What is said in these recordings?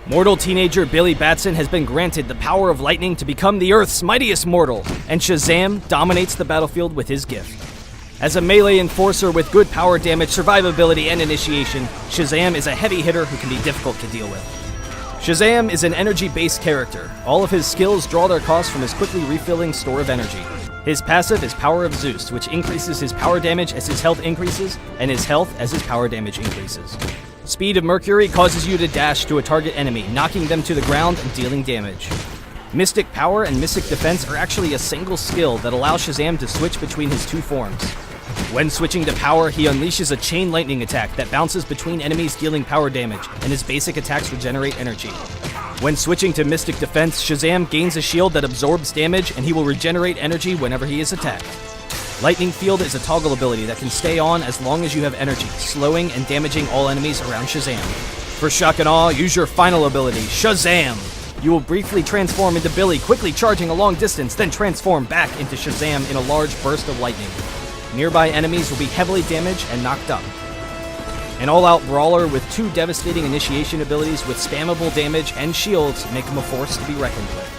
Mortal teenager Billy Batson has been granted the power of lightning to become the Earth's mightiest mortal, and Shazam dominates the battlefield with his gift. As a melee enforcer with good power damage, survivability, and initiation, Shazam is a heavy hitter who can be difficult to deal with. Shazam is an energy-based character. All of his skills draw their cost from his quickly refilling store of energy. His passive is Power of Zeus, which increases his power damage as his health increases, and his health as his power damage increases. Speed of Mercury causes you to dash to a target enemy, knocking them to the ground and dealing damage. Mystic Power and Mystic Defense are actually a single skill that allows Shazam to switch between his two forms. When switching to Power, he unleashes a chain lightning attack that bounces between enemies dealing power damage, and his basic attacks regenerate energy. When switching to Mystic Defense, Shazam gains a shield that absorbs damage, and he will regenerate energy whenever he is attacked. Lightning Field is a toggle ability that can stay on as long as you have energy, slowing and damaging all enemies around Shazam. For shock and awe, use your final ability, Shazam! You will briefly transform into Billy, quickly charging a long distance, then transform back into Shazam in a large burst of lightning. Nearby enemies will be heavily damaged and knocked up. An all-out brawler with two devastating initiation abilities with spammable damage and shields make him a force to be reckoned with.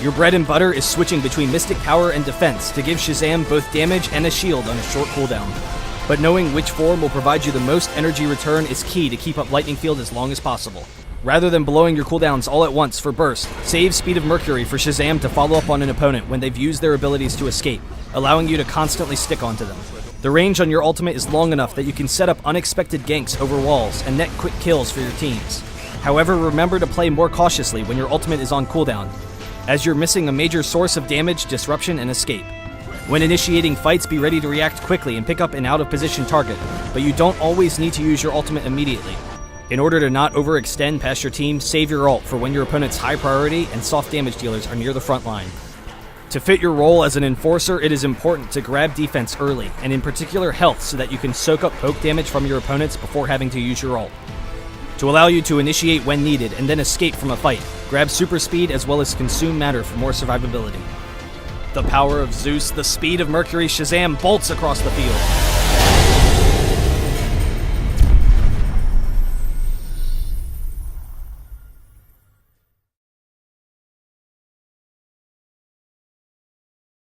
Your bread and butter is switching between Mystic Power and Defense to give Shazam both damage and a shield on a short cooldown. But knowing which form will provide you the most energy return is key to keep up Lightning Field as long as possible. Rather than blowing your cooldowns all at once for burst, save Speed of Mercury for Shazam to follow up on an opponent when they've used their abilities to escape, allowing you to constantly stick onto them. The range on your ultimate is long enough that you can set up unexpected ganks over walls and net quick kills for your teams. However, remember to play more cautiously when your ultimate is on cooldown, as you're missing a major source of damage, disruption, and escape. When initiating fights, be ready to react quickly and pick up an out-of-position target, but you don't always need to use your ultimate immediately. In order to not overextend past your team, save your ult for when your opponent's high priority and soft damage dealers are near the front line. To fit your role as an enforcer, it is important to grab defense early, and in particular health, so that you can soak up poke damage from your opponents before having to use your ult. To allow you to initiate when needed and then escape from a fight, grab super speed as well as consume matter for more survivability. The power of Zeus, the speed of Mercury, Shazam bolts across the field.